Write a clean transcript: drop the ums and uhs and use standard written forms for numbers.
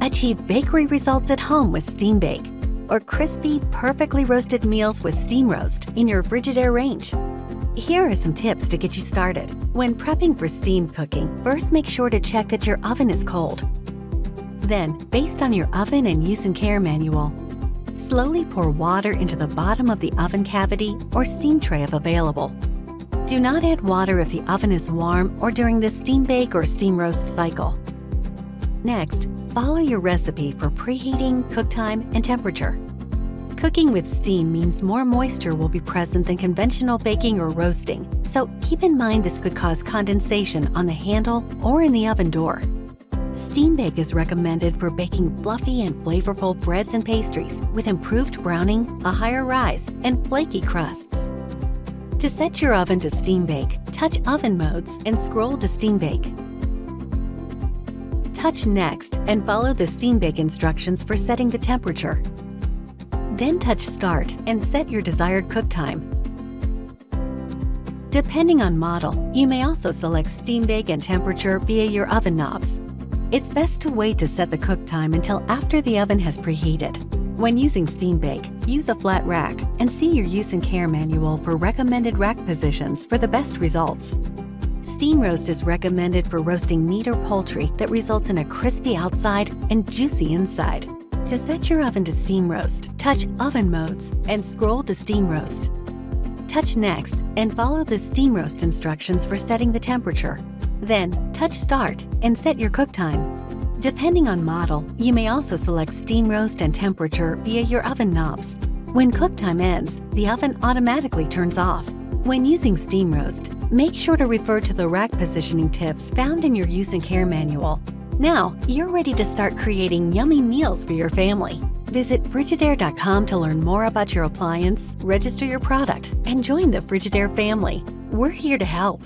Achieve bakery results at home with Steam Bake, or crispy, perfectly roasted meals with Steam Roast in your Frigidaire range. Here are some tips to get you started. When prepping for steam cooking, first make sure to check that your oven is cold. Then, based on your oven and use and care manual, slowly pour water into the bottom of the oven cavity or steam tray if available. Do not add water if the oven is warm or during the steam bake or steam roast cycle. Next, follow your recipe for preheating, cook time, and temperature. Cooking with steam means more moisture will be present than conventional baking or roasting, so keep in mind this could cause condensation on the handle or in the oven door. Steam bake is recommended for baking fluffy and flavorful breads and pastries with improved browning, a higher rise, and flaky crusts. To set your oven to steam bake, touch Oven Modes and scroll to Steam Bake. Touch Next and follow the Steam Bake instructions for setting the temperature. Then touch Start and set your desired cook time. Depending on model, you may also select Steam Bake and temperature via your oven knobs. It's best to wait to set the cook time until after the oven has preheated. When using Steam Bake, use a flat rack and see your use and care manual for recommended rack positions for the best results. Steam Roast is recommended for roasting meat or poultry that results in a crispy outside and juicy inside. To set your oven to Steam Roast, touch Oven Modes and scroll to Steam Roast. Touch Next and follow the Steam Roast instructions for setting the temperature. Then, touch Start and set your cook time. Depending on model, you may also select Steam Roast and temperature via your oven knobs. When cook time ends, the oven automatically turns off. When using Steam Roast, make sure to refer to the rack positioning tips found in your use and care manual. Now, you're ready to start creating yummy meals for your family. Visit Frigidaire.com to learn more about your appliance, register your product, and join the Frigidaire family. We're here to help.